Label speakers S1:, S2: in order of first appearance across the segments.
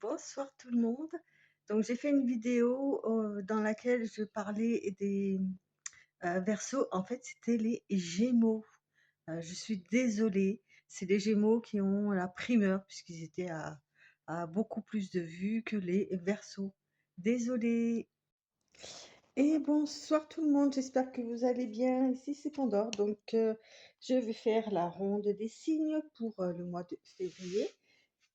S1: Bonsoir tout le monde. Donc j'ai fait une vidéo dans laquelle je parlais des Verseaux. En fait, c'était les Gémeaux. Je suis désolée, c'est les Gémeaux qui ont la primeur puisqu'ils étaient à beaucoup plus de vues que les Verseaux. Désolée. Et bonsoir tout le monde, j'espère que vous allez bien. Ici c'est Pandore, donc je vais faire la ronde des signes pour le mois de février.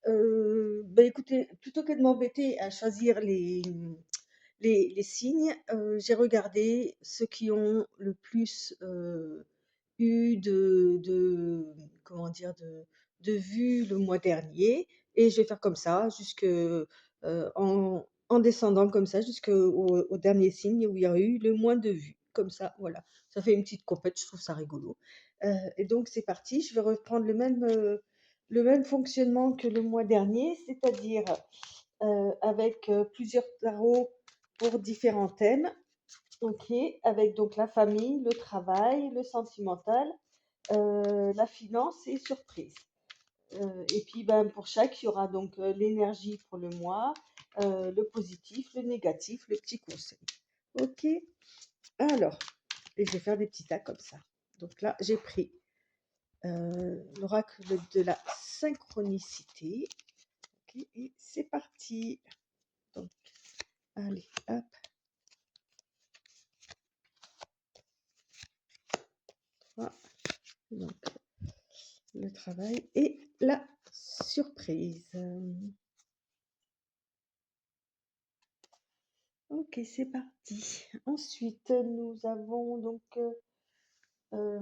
S1: Bah, écoutez, plutôt que de m'embêter à choisir les signes, j'ai regardé ceux qui ont le plus, eu comment dire? De vues le mois dernier, et je vais faire comme ça jusque, en descendant comme ça jusqu'au dernier signe où il y a eu le moins de vues. Comme ça, voilà. Ça fait une petite compète, je trouve ça rigolo. Et donc c'est parti, je vais reprendre le même fonctionnement que le mois dernier, c'est-à-dire, avec, plusieurs tarots pour différents thèmes. OK, avec donc la famille, le travail, le sentimental, la finance et surprise. Et puis, ben, pour chaque, il y aura donc, l'énergie pour le mois, le positif, le négatif, le petit conseil. OK? Alors, et je vais faire des petits tas comme ça. Donc là, j'ai pris, l'oracle de la synchronicité. OK, et c'est parti. Donc, allez, hop. Voilà. Donc, le travail et la surprise. Ok, c'est parti. Ensuite, nous avons donc, euh,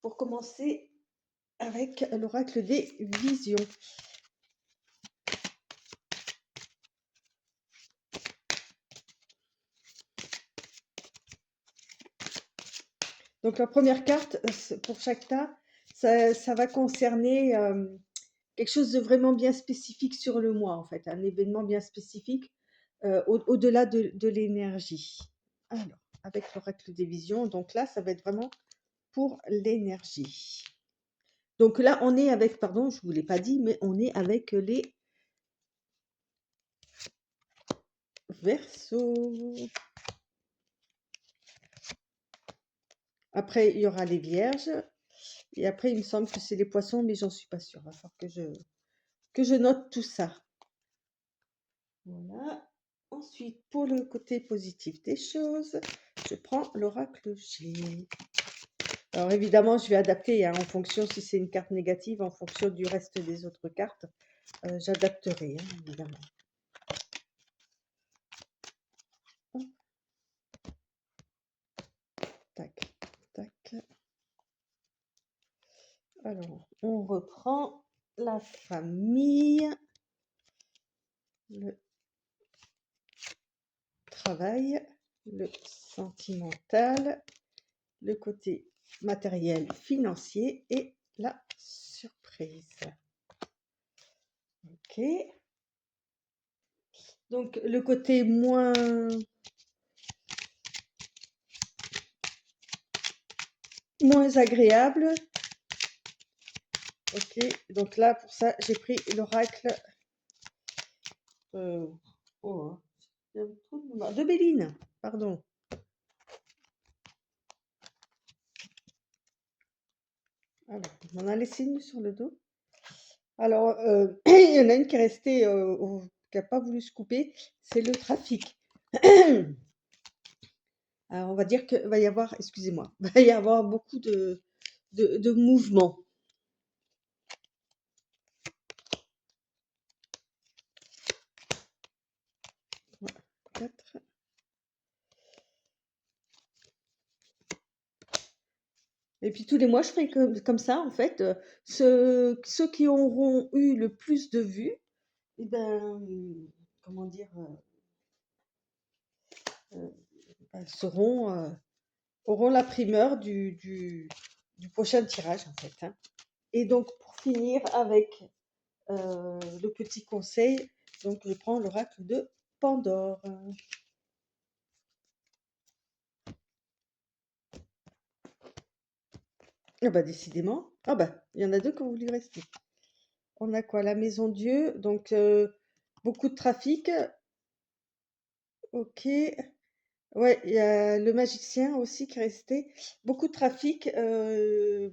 S1: pour commencer, avec l'oracle des visions. Donc la première carte, pour chaque tas, ça va concerner quelque chose de vraiment bien spécifique sur le mois, en fait, un événement bien spécifique au-delà de l'énergie. Alors, avec l'oracle des visions, donc là, ça va être vraiment pour l'énergie. Donc là, on est avec, pardon, je ne vous l'ai pas dit, mais on est avec les Verseaux. Après, il y aura les Vierges. Et après, il me semble que c'est les Poissons, mais j'en suis pas sûre. Il va falloir que je note tout ça. Voilà. Ensuite, pour le côté positif des choses, je prends l'oracle G. Alors évidemment, je vais adapter en fonction, si c'est une carte négative, en fonction du reste des autres cartes, j'adapterai, évidemment. Hop. Tac, tac. Alors, on reprend la famille, le travail, le sentimental, le côté matériel, financier et la surprise. Ok. Donc, le côté moins agréable. Ok. Donc là, pour ça, j'ai pris l'oracle de Béline. Pardon. Alors, on en a laissé une sur le dos. Alors, il y en a une qui est restée, qui n'a pas voulu se couper, c'est le trafic. Alors, on va dire qu'il va y avoir, excusez-moi, il va y avoir beaucoup de mouvements. Voilà, 4. Et puis tous les mois, je ferai comme ça, en fait. Ceux qui auront eu le plus de vues, eh ben, comment dire, auront la primeur du prochain tirage, en fait. Et donc, pour finir avec le petit conseil, donc je prends l'oracle de Pandore. Ah bah décidément. Ah bah, il y en a deux qui ont voulu rester. On a quoi? La Maison Dieu, donc beaucoup de trafic. Ok. Ouais, il y a le magicien aussi qui est resté. Beaucoup de trafic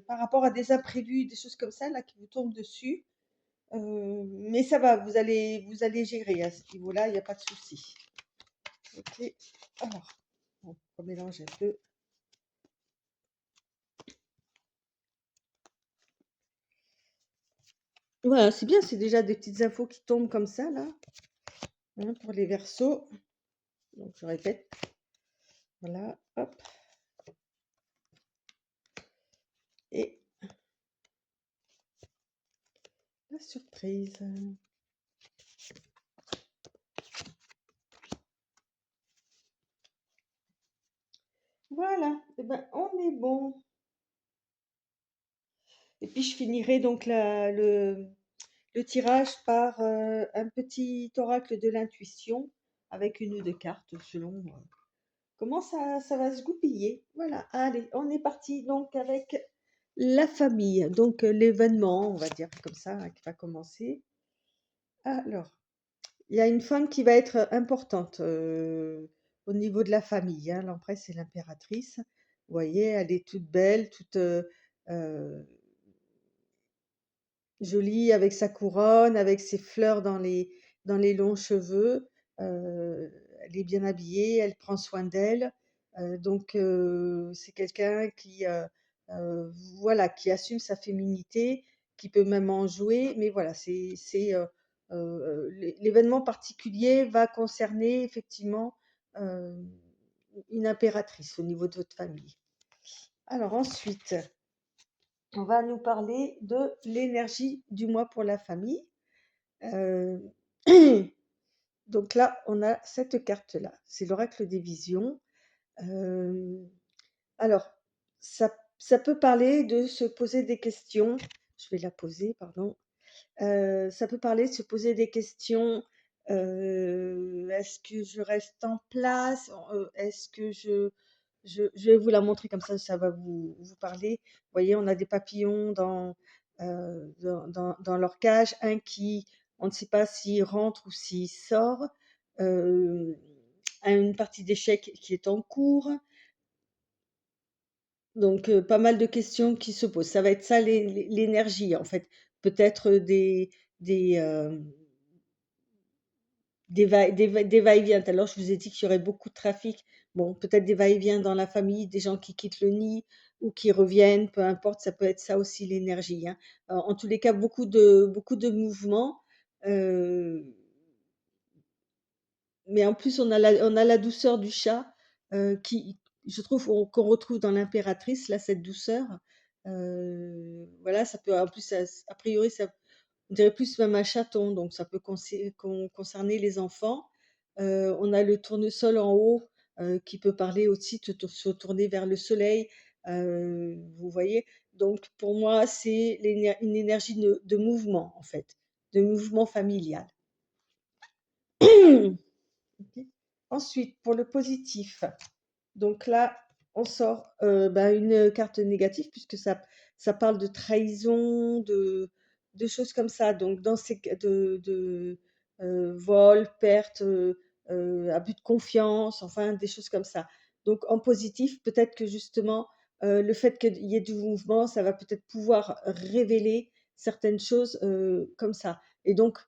S1: par rapport à des imprévus, des choses comme ça là qui vous tombent dessus. Mais ça va, vous allez gérer à ce niveau-là, il n'y a pas de souci. Ok. Alors, on mélange un peu. Voilà, c'est bien, c'est déjà des petites infos qui tombent comme ça là, hein, pour les versos. Donc je répète, voilà, hop, et la surprise. Voilà, et ben on est bon. Et puis je finirai donc le tirage par un petit oracle de l'intuition avec une ou deux cartes selon comment ça va se goupiller. Voilà, allez, on est parti donc avec la famille, donc l'événement, on va dire comme ça, hein, qui va commencer. Alors, il y a une femme qui va être importante au niveau de la famille, hein. L'empresse et l'impératrice. Vous voyez, elle est toute belle, toute euh, jolie avec sa couronne, avec ses fleurs dans les longs cheveux. Elle est bien habillée, elle prend soin d'elle. Donc, c'est quelqu'un qui, voilà, qui assume sa féminité, qui peut même en jouer. Mais voilà, l'événement particulier va concerner effectivement euh, une impératrice au niveau de votre famille. Alors ensuite, on va nous parler de l'énergie du mois pour la famille. Euh, donc là, on a cette carte-là. C'est l'oracle des visions. Euh, alors, ça peut parler de se poser des questions. Je vais la poser, pardon. Ça peut parler de se poser des questions. Est-ce que je reste en place? Est-ce que je vais vous la montrer comme ça va vous parler. Vous voyez, on a des papillons dans leur cage. Un qui, on ne sait pas s'il rentre ou s'il sort. Euh, une partie d'échecs qui est en cours. Donc, pas mal de questions qui se posent. Ça va être ça l'énergie, en fait. Peut-être des, euh, des va-et-vient. Alors, je vous ai dit qu'il y aurait beaucoup de trafic. Bon, peut-être des va-et-vient dans la famille, des gens qui quittent le nid ou qui reviennent, peu importe, ça peut être ça aussi l'énergie, hein. En tous les cas, beaucoup de mouvements. euh, mais en plus, on a la douceur du chat qui, je trouve, qu'on retrouve dans l'impératrice, là, cette douceur. Voilà, ça peut, en plus, a priori, ça, on dirait plus même un chaton, donc ça peut concerner les enfants. On a le tournesol en haut qui peut parler aussi de se tourner vers le soleil. Vous voyez? Donc pour moi, c'est une énergie de mouvement, en fait, de mouvement familial. Ok. Ensuite, pour le positif, donc là, on sort une carte négative puisque ça parle de trahison, de choses comme ça. Donc, dans ces de vol, perte, abus de confiance, enfin des choses comme ça. Donc, en positif, peut-être que justement, le fait qu'il y ait du mouvement, ça va peut-être pouvoir révéler certaines choses comme ça. Et donc,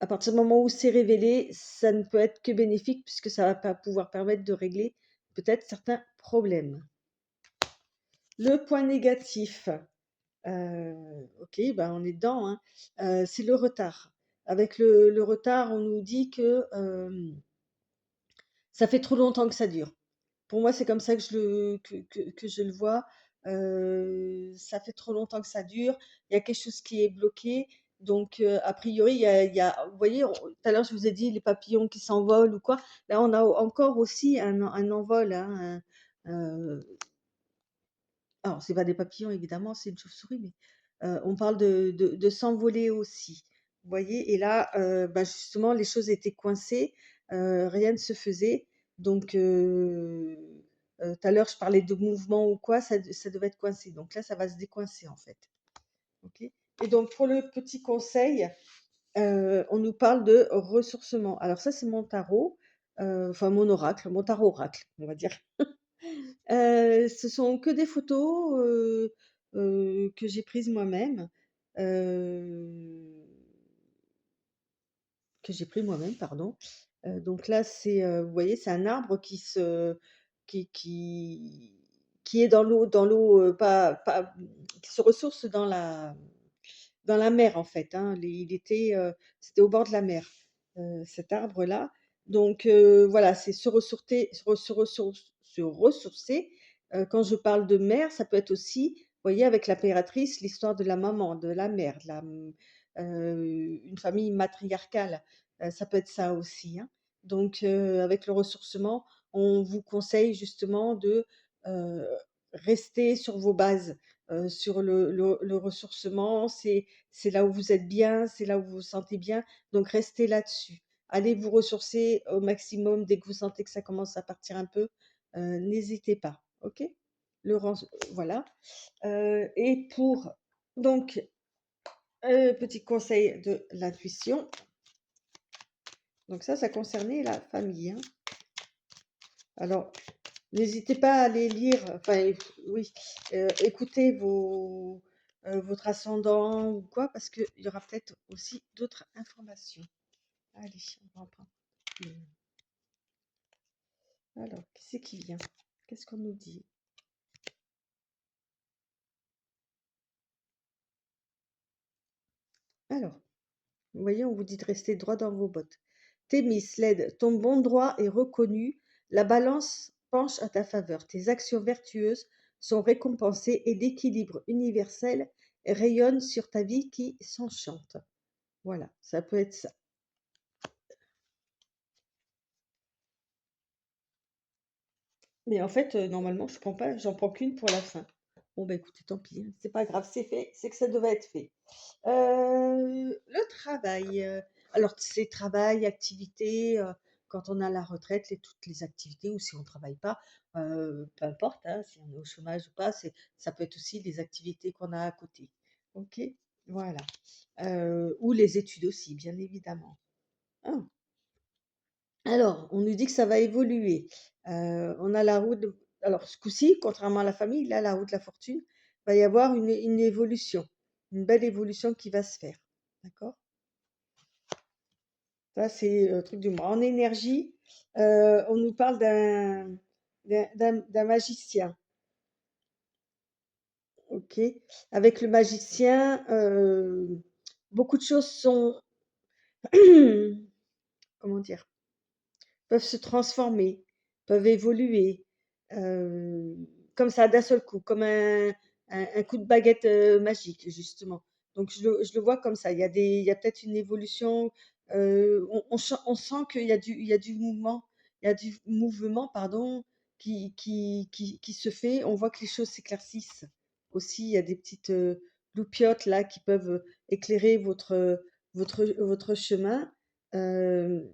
S1: à partir du moment où c'est révélé, ça ne peut être que bénéfique puisque ça va pas pouvoir permettre de régler peut-être certains problèmes. Le point négatif, ok, ben on est dedans, hein, c'est le retard. Avec le retard, on nous dit que ça fait trop longtemps que ça dure. Pour moi, c'est comme ça que je le vois. Ça fait trop longtemps que ça dure. Il y a quelque chose qui est bloqué. Donc, a priori, vous voyez, tout à l'heure, je vous ai dit les papillons qui s'envolent ou quoi. Là, on a encore aussi un envol, hein, alors, c'est pas des papillons, évidemment, c'est une chauve-souris, mais on parle de s'envoler aussi. Vous voyez, et là, justement, les choses étaient coincées, rien ne se faisait. Donc, tout à l'heure, je parlais de mouvement ou quoi, ça devait être coincé. Donc là, ça va se décoincer, en fait. Ok. Et donc, pour le petit conseil, on nous parle de ressourcement. Alors ça, c'est mon tarot, enfin mon oracle, mon tarot oracle, on va dire. Ce sont que des photos, que j'ai prises moi-même, heu, que j'ai pris moi-même, pardon. Donc là, vous voyez, c'est un arbre qui qui qui est dans l'eau, pas qui se ressource dans la mer, en fait, hein. C'était au bord de la mer, cet arbre-là. Donc voilà, c'est se ressourcer. Quand je parle de mer, ça peut être aussi, vous voyez, avec l'impératrice, l'histoire de la maman, de la mère, une famille matriarcale, ça peut être ça aussi, hein. Donc avec le ressourcement, on vous conseille justement de, heu, rester sur vos bases, sur le ressourcement. C'est là où vous êtes bien, c'est là où vous vous sentez bien, donc restez là-dessus. Allez vous ressourcer au maximum dès que vous sentez que ça commence à partir un peu, n'hésitez pas, OK? Le ren Voilà, et pour donc petit conseil de l'intuition, donc ça concernait la famille, hein. Alors, n'hésitez pas à aller lire, enfin, oui, écouter votre ascendant ou quoi, parce qu'il y aura peut-être aussi d'autres informations. Allez, on va en prendre une. Alors, qui c'est qui vient? Qu'est-ce qu'on nous dit? Alors, vous voyez, on vous dit de rester droit dans vos bottes. Thémis, l'aide, ton bon droit est reconnu, la balance penche à ta faveur, tes actions vertueuses sont récompensées et l'équilibre universel rayonne sur ta vie qui s'enchante. Voilà, ça peut être ça. Mais en fait, normalement, j'en prends qu'une pour la fin. Bon, bah écoutez, tant pis, hein, c'est pas grave, c'est fait, c'est que ça devait être fait. Le travail, alors c'est travail, activité, quand on a la retraite, toutes les activités ou si on ne travaille pas, peu importe, hein, si on est au chômage ou pas, ça peut être aussi les activités qu'on a à côté. OK? Voilà, ou les études aussi, bien évidemment. Ah, alors, on nous dit que ça va évoluer. On a la roue de Alors ce coup-ci, contrairement à la famille, là, la roue de la fortune, va y avoir une évolution, une belle évolution qui va se faire. D'accord? Ça, c'est truc du mois. En énergie, on nous parle d'un magicien. OK? Avec le magicien, beaucoup de choses sont, comment dire? Peuvent se transformer, peuvent évoluer, comme ça d'un seul coup, comme un coup de baguette, magique justement. Donc je le vois comme ça. Il y a peut-être une évolution, on sent qu'il y a du mouvement, il y a du mouvement, pardon, qui se fait. On voit que les choses s'éclaircissent. Aussi, il y a des petites, loupiotes là qui peuvent, éclairer votre chemin. Hem,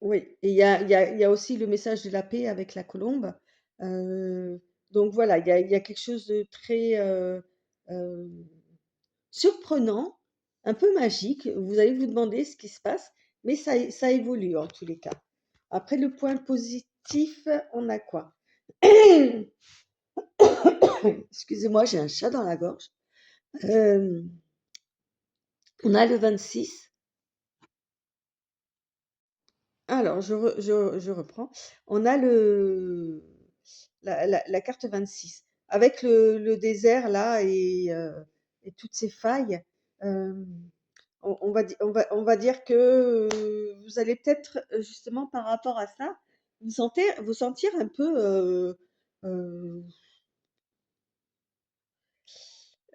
S1: Oui, et il y a aussi le message de la paix avec la colombe. Donc voilà, il y a quelque chose de très, heu, surprenant, un peu magique. Vous allez vous demander ce qui se passe, mais ça évolue en tous les cas. Après le point positif, on a quoi? Excusez-moi, j'ai un chat dans la gorge. Hem, on a le 26. Alors je reprends. On a la carte 26 avec le désert là et toutes ces failles. Hem, on va dire que, vous allez peut-être, justement par rapport à ça, vous sentir un peu, heu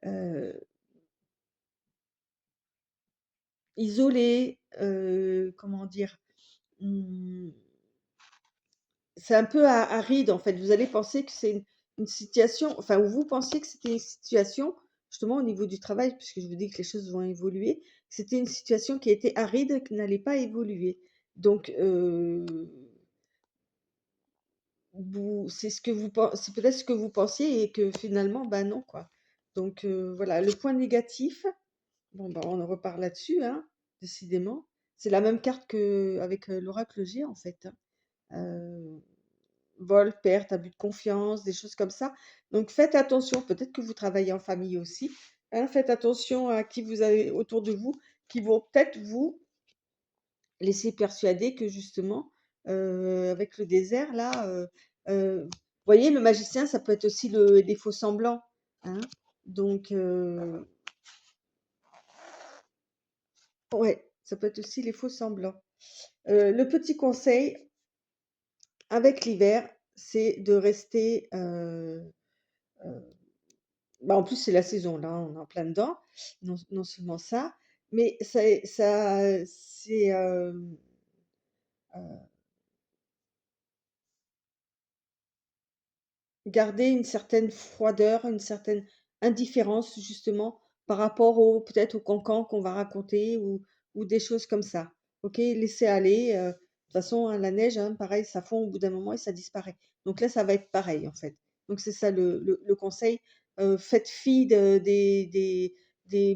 S1: heu, isolé, comment dire? Mmh C'est un peu aride en fait. Vous allez penser que c'est une situation, enfin, où vous pensiez que c'était une situation, justement au niveau du travail, puisque je vous dis que les choses vont évoluer, c'était une situation qui était aride, qui n'allait pas évoluer. Donc, c'est ce que c'est peut-être ce que vous pensiez et que finalement, bah non, quoi. Donc voilà, le point négatif, bon, bah, on en repart là-dessus, hein, décidément. C'est la même carte qu'avec l'oracle G, en fait, hein. Euh, Vol, perte, abus de confiance, des choses comme ça. Donc faites attention, peut-être que vous travaillez en famille aussi, hein, faites attention à qui vous avez autour de vous, qui vont peut-être vous laisser persuader que justement, avec le désert là, voyez, le magicien, ça peut être aussi des faux semblants, hein. Donc, ouais, ça peut être aussi les faux semblants. Le petit conseil avec l'hiver, c'est de rester, bah, en plus, c'est la saison, là, on est en plein dedans. Non seulement ça, mais c'est, garder une certaine froideur, une certaine indifférence justement par rapport au peut-être au cancan qu'on va raconter ou des choses comme ça. OK? Laisser aller, de toute façon, hein, la neige, hein, pareil, ça fond au bout d'un moment et ça disparaît. Donc là, ça va être pareil, en fait. Donc c'est ça le conseil, faites fi des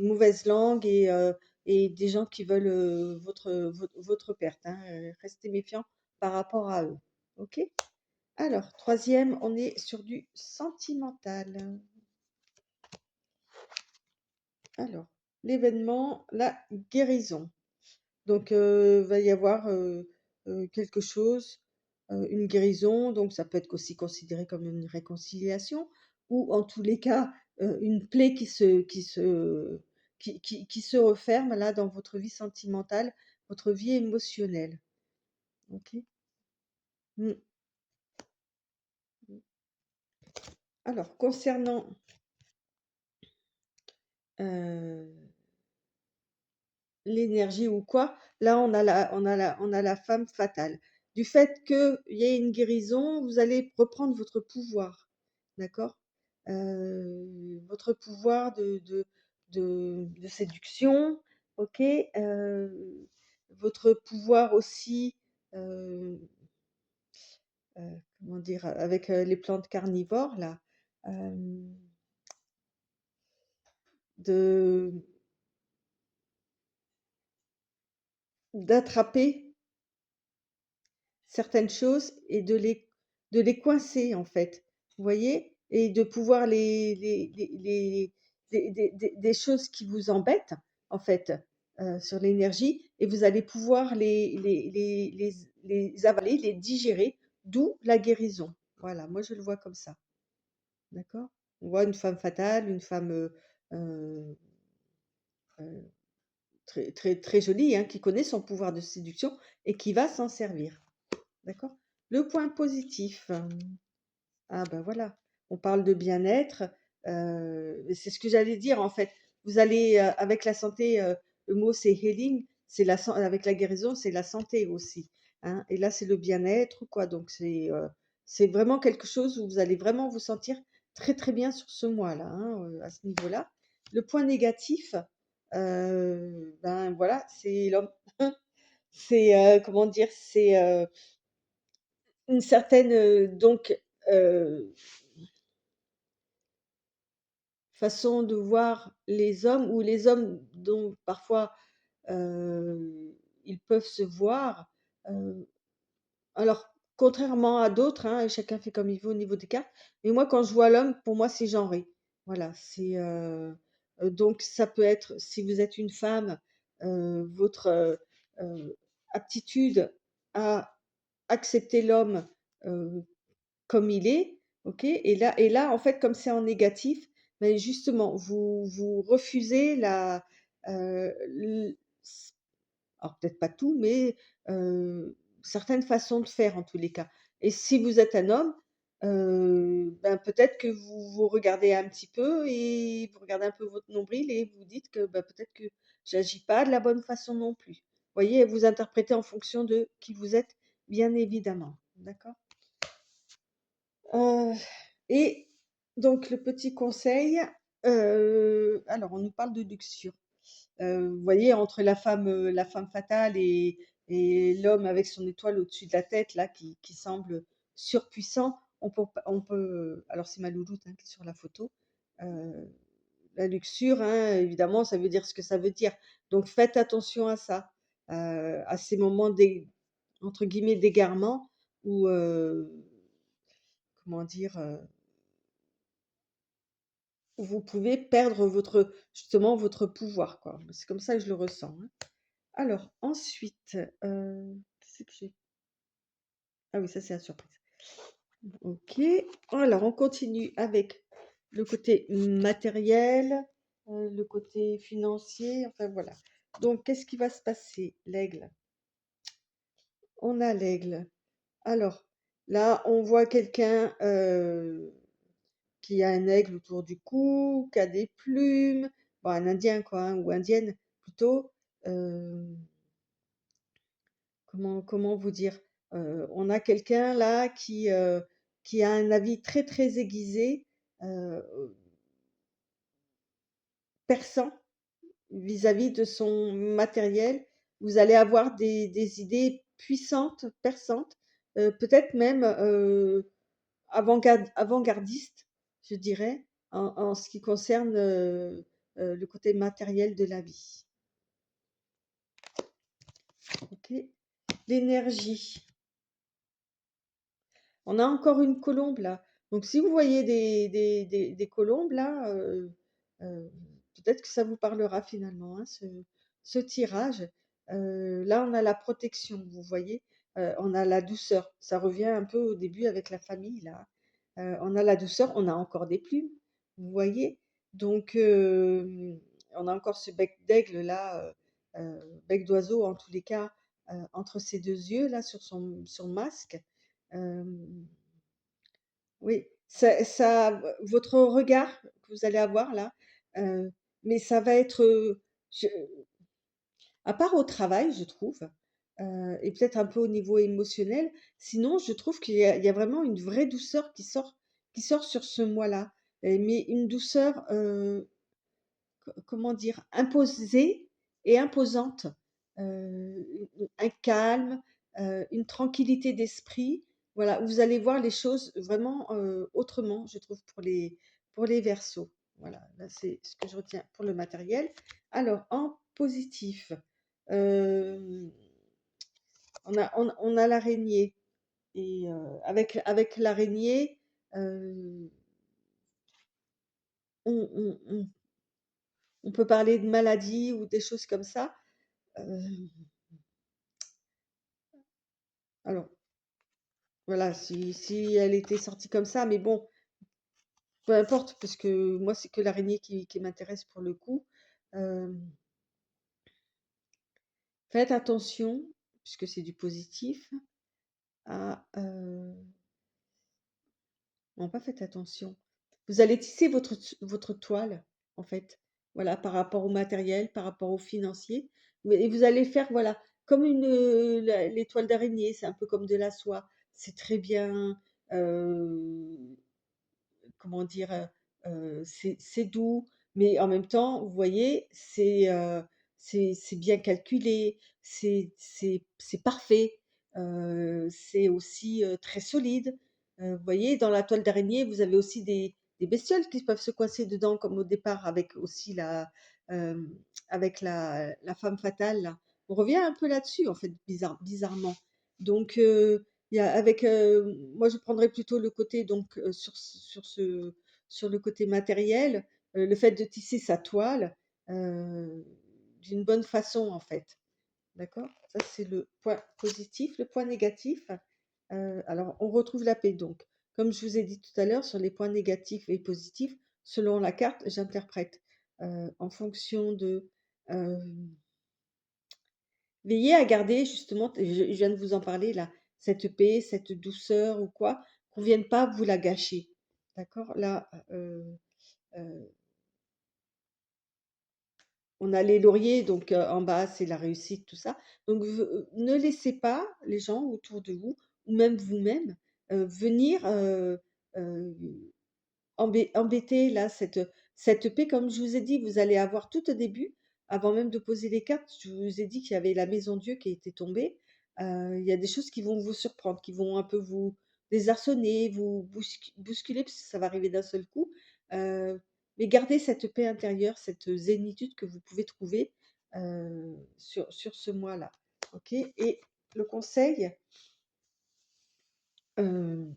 S1: mauvaises langues et des gens qui veulent, votre perte, hein, restez méfiants par rapport à eux. OK? Alors, troisième, on est sur du sentimental. Alors, l'événement, la guérison. Donc, va y avoir quelque chose, une guérison. Donc, ça peut être aussi considéré comme une réconciliation, ou en tous les cas, une plaie qui se referme là dans votre vie sentimentale, votre vie émotionnelle. Ok? Mm. Alors, concernant euh, l'énergie ou quoi, là on a la femme fatale. Du fait qu'il y ait une guérison, vous allez reprendre votre pouvoir, d'accord? Votre pouvoir de séduction, ok? Votre pouvoir aussi, euh, comment dire, avec les plantes carnivores là, euh, de d'attraper certaines choses et de les coincer en fait, vous voyez? Et de pouvoir des choses qui vous embêtent en fait sur l'énergie et vous allez pouvoir les avaler, les digérer, d'où la guérison. Voilà, moi je le vois comme ça, d'accord? On voit une femme fatale, une femme euh, très jolie, hein, qui connaît son pouvoir de séduction et qui va s'en servir. D'accord? Le point positif, ah ben voilà, on parle de bien-être, c'est ce que j'allais dire en fait. Vous allez, avec la santé, le mot c'est healing, c'est avec la guérison, c'est la santé aussi, hein. Et là, c'est le bien-être quoi, donc c'est vraiment quelque chose où vous allez vraiment vous sentir très, très bien sur ce mois-là, hein, à ce niveau-là. Le point négatif, ben voilà, c'est l'homme. C'est, comment dire? C'est, une certaine, façon de voir les hommes ou les hommes dont parfois, ils peuvent se voir, heu, alors contrairement à d'autres, hein, chacun fait comme il veut au niveau des cartes, mais moi quand je vois l'homme, pour moi c'est genré. Voilà, donc ça peut être si vous êtes une femme, votre, aptitude à accepter l'homme, heu comme il est, OK? Et là, en fait, comme c'est en négatif, beh, justement, vous refusez l alors peut-être pas tout, mais certaines façons de faire en tous les cas. Et si vous êtes un homme, ben, peut-être que vous vous regardez un petit peu et vous regardez un peu votre nombril et vous dites que, bah, peut-être que j'agis pas de la bonne façon non plus. Vous voyez? Vous interprétez en fonction de qui vous êtes, bien évidemment. D'accord? Heu et donc le petit conseil, alors on nous parle de luxure. Vous voyez entre la femme fatale et l'homme avec son étoile au-dessus de la tête là qui semble surpuissant. Alors c'est ma louloute hein, qui est sur la photo. Euh, la luxure, hein, évidemment, ça veut dire ce que ça veut dire. Donc faites attention à ça, à ces moments entre guillemets d'égarement où, comment dire, où vous pouvez perdre justement votre pouvoir, quoi. C'est comme ça que je le ressens, hein. Alors ensuite, qu'est-ce que j'ai? Ah oui, ça c'est la surprise. Ok. Alors on continue avec le côté matériel, le côté financier, enfin voilà. Donc qu'est-ce qui va se passer? L'aigle. On a l'aigle. Alors là, on voit quelqu'un qui a un aigle autour du cou, qui a des plumes, bon, un indien quoi, hein, ou indienne plutôt. Euh, comment vous dire? On a quelqu'un là qui a un avis très très aiguisé, euh, perçant vis-à-vis de son matériel. Vous allez avoir des idées puissantes, perçantes, peut-être même avant-gardistes, je dirais, en ce qui concerne le côté matériel de la vie. Ok. L'énergie. On a encore une colombe là. Donc si vous voyez des colombes là, euh, peut-être que ça vous parlera finalement, hein, ce tirage. Là, on a la protection, vous voyez. On a la douceur. Ça revient un peu au début avec la famille là. On a la douceur, on a encore des plumes, vous voyez. Donc on a encore ce bec d'aigle là, bec d'oiseau en tous les cas, entre ses deux yeux là sur son masque. Euh, oui, votre regard que vous allez avoir là, euh, mais ça va être, je- à part au travail, je trouve, et peut-être un peu au niveau émotionnel, sinon je trouve qu'il y a vraiment une vraie douceur qui sort sur ce mois-là, mais une douceur, comment dire, imposée et imposante, un calme, une tranquillité d'esprit. Voilà, vous allez voir les choses vraiment autrement, je trouve, pour les Verseaux. Voilà, là c'est ce que je retiens pour le matériel. Alors, en positif, euh, on a l'araignée. Et avec l'araignée, euh, on on peut parler de maladie ou des choses comme ça. Euh, alors, voilà, si elle était sortie comme ça, mais bon, peu importe, parce que moi, c'est que l'araignée qui m'intéresse pour le coup. Euh, Faites attention, puisque c'est du positif, à... non, pas faites attention. Vous allez tisser votre toile, en fait. Voilà, par rapport au matériel, par rapport au financier. Et vous allez faire, voilà, comme les toiles d'araignée, c'est un peu comme de la soie. C'est très bien. euh, comment dire, c'est doux, mais en même temps, vous voyez, c'est bien calculé, c'est parfait, c'est aussi très solide. Vous voyez, dans la toile d'araignée, vous avez aussi des bestioles qui peuvent se coincer dedans, comme au départ avec aussi euh, avec la femme fatale, là. On revient un peu là-dessus, en fait, bizarrement. Donc, moi, je prendrais plutôt le côté donc sur le côté matériel, le fait de tisser sa toile euh, d'une bonne façon en fait. D'accord? Ça c'est le point positif. Le point négatif, alors on retrouve la paix donc. Comme je vous ai dit tout à l'heure sur les points négatifs et positifs, selon la carte, j'interprète en fonction de. euh, Veillez à garder justement, je viens de vous en parler là, cette paix, cette douceur ou quoi, qu'on ne vienne pas vous la gâcher. D'accord? Là, on a les lauriers, donc en bas, c'est la réussite, tout ça. Donc, ne laissez pas les gens autour de vous, ou même vous-même, venir euh, embêter là cette paix. Comme je vous ai dit, vous allez avoir tout au début, avant même de poser les cartes, je vous ai dit qu'il y avait la maison Dieu qui était tombée. Il y a des choses qui vont vous surprendre, qui vont un peu désarçonner, vous bousculer, parce que ça va arriver d'un seul coup. Euh, mais gardez cette paix intérieure, cette zénitude que vous pouvez trouver sur ce mois-là. Ok? Et le conseil, euh,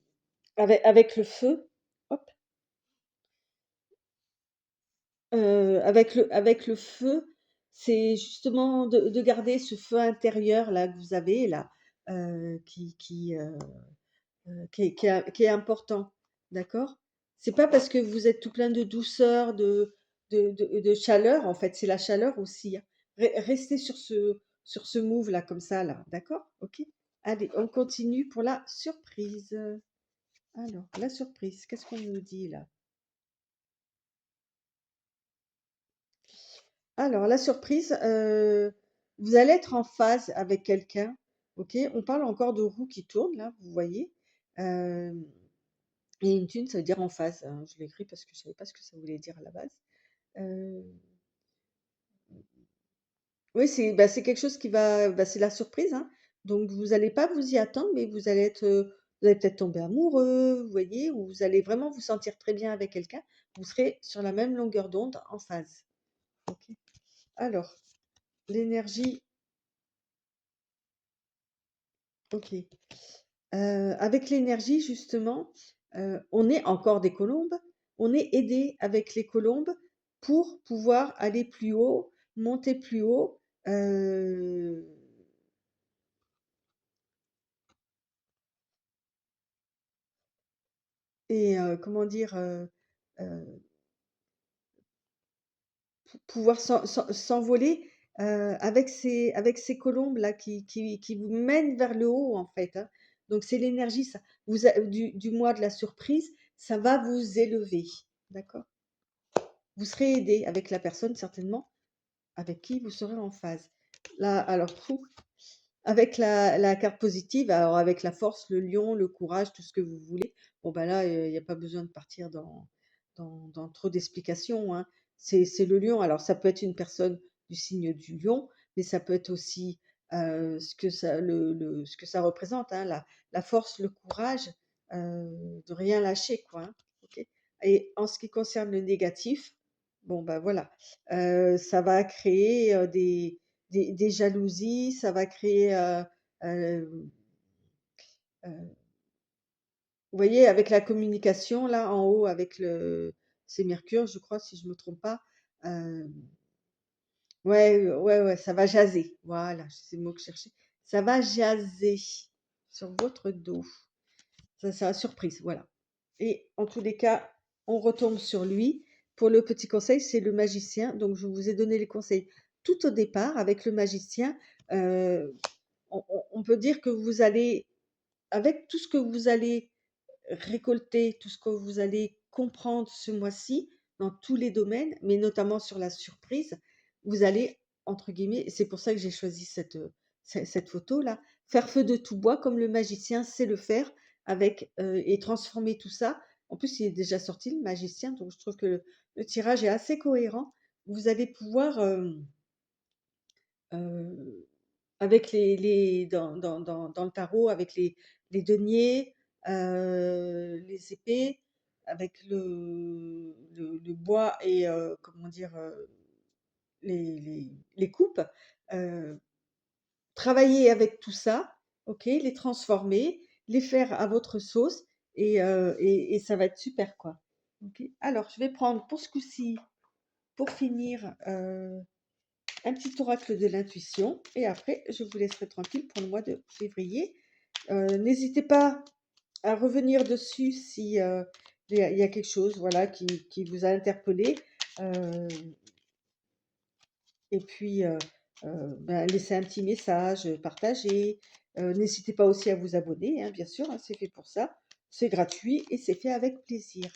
S1: avec le feu, hop, avec le feu, c'est justement de garder ce feu intérieur là que vous avez là, qui est important, d'accord? C'est pas parce que vous êtes tout plein de douceur, de chaleur, en fait, c'est la chaleur aussi, hein. Restez sur ce move là, comme ça là, d'accord? Ok? Allez, on continue pour la surprise. Alors, la surprise, qu'est-ce qu'on nous dit là? Alors, la surprise, vous allez être en phase avec quelqu'un, ok? On parle encore de roue qui tourne là, vous voyez? Euh, Et une thune, ça veut dire en phase, hein. Je l'ai écrit parce que je savais pas ce que ça voulait dire à la base. Heu, oui, c'est quelque chose qui va c'est la surprise, hein. Donc vous allez pas vous y attendre, mais vous allez peut-être tomber amoureux, vous voyez? Ou vous allez vraiment vous sentir très bien avec quelqu'un. Vous serez sur la même longueur d'onde, en phase. OK. Alors, l'énergie, OK. Avec l'énergie justement, on est encore des colombes, on est aidé avec les colombes pour pouvoir aller plus haut, monter plus haut, et comment dire? Heu, pouvoir s'envoler, avec ces colombes-là qui vous mènent vers le haut en fait, hein. Donc c'est l'énergie ça, vous a du mois de la surprise, ça va vous élever, d'accord? Vous serez aidé avec la personne certainement avec qui vous serez en phase. Là, alors, fou, avec la carte positive, alors avec la force, le lion, le courage, tout ce que vous voulez, bon, bah là, il n'y a pas besoin de partir dans trop d'explications, hein. C'est le lion. Alors, ça peut être une personne du signe du lion, mais ça peut être aussi ce que ça représente, hein, la force, le courage, de rien lâcher, quoi, hein, ok. Et en ce qui concerne le négatif, bon, bah voilà, ça va créer des jalousies, ça va créer, heu, heu, vous voyez avec la communication là en haut avec le c'est Mercure je crois si je me trompe pas, hem, ouais, ouais, ouais, ça va jaser. Voilà, c'est le mot que je cherchais. Ça va jaser sur votre dos. Ça sera surprise, voilà. Et en tous les cas, on retombe sur lui. Pour le petit conseil, c'est le magicien. Donc, je vous ai donné les conseils tout au départ avec le magicien. Euh, on peut dire que vous allez, avec tout ce que vous allez récolter, tout ce que vous allez comprendre ce mois-ci dans tous les domaines, mais notamment sur la surprise, vous allez, entre guillemets, et c'est pour ça que j'ai choisi cette photo-là, faire feu de tout bois comme le magicien sait le faire et transformer tout ça. En plus, il est déjà sorti, le magicien, donc je trouve que le tirage est assez cohérent. Vous allez pouvoir, euh, avec dans le tarot, avec les deniers, les épées, avec le bois et comment dire, les coupes, heu, travailler avec tout ça, OK, les transformer, les faire à votre sauce et ça va être super, quoi. OK. Alors, je vais prendre pour ce coup-ci, pour finir, un petit oracle de l'intuition et après je vous laisserai tranquille pour le mois de février. N'hésitez pas à revenir dessus si il y a quelque chose voilà, qui vous a interpellé. Euh, et puis, ben, laissez un petit message, partagez. N'hésitez pas aussi à vous abonner, hein, bien sûr, hein, c'est fait pour ça. C'est gratuit et c'est fait avec plaisir.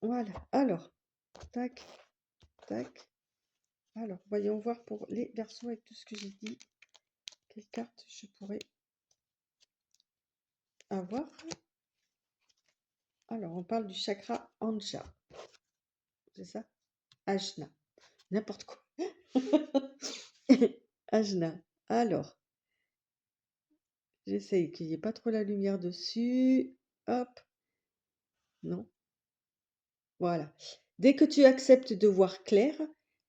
S1: Voilà, alors, tac, tac. Alors, voyons voir pour les versos avec tout ce que j'ai dit. Quelle carte je pourrais avoir? Alors, on parle du chakra Anja, c'est ça? Ajna, n'importe quoi. Ajna. Alors, J'essaye qu'il y ait pas trop la lumière dessus. Hop, non, voilà. Dès que tu acceptes de voir clair,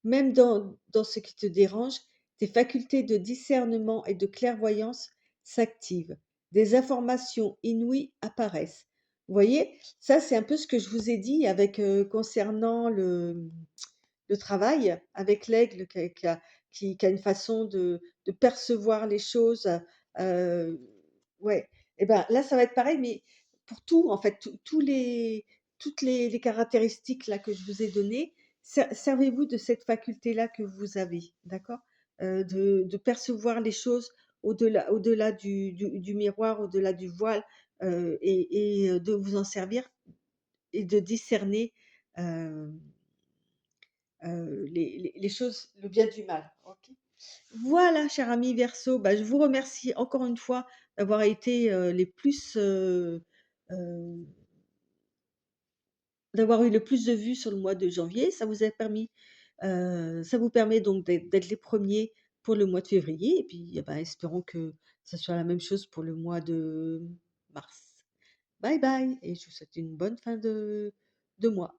S1: même dans ce qui te dérange, tes facultés de discernement et de clairvoyance s'activent. Des informations inouïes apparaissent. Vous voyez? Ça, c'est un peu ce que je vous ai dit avec, concernant le travail avec l'aigle qui a une façon de percevoir les choses. euh, ouais, et ben là, ça va être pareil, mais pour tout, en fait, toutes les caractéristiques là que je vous ai données, servez-vous de cette faculté-là que vous avez, d'accord? De percevoir les choses au-delà du miroir, au-delà du voile, et de vous en servir et de discerner. euh, les choses, le bien du mal. Ok. Voilà, cher ami Verseau, bah, je vous remercie encore une fois d'avoir été les plus, euh, d'avoir eu le plus de vues sur le mois de janvier. Ça vous a permis, ça vous permet donc d'être les premiers pour le mois de février. Et puis, eh ben, espérons que ce soit la même chose pour le mois de mars. Bye bye, et je vous souhaite une bonne fin de mois.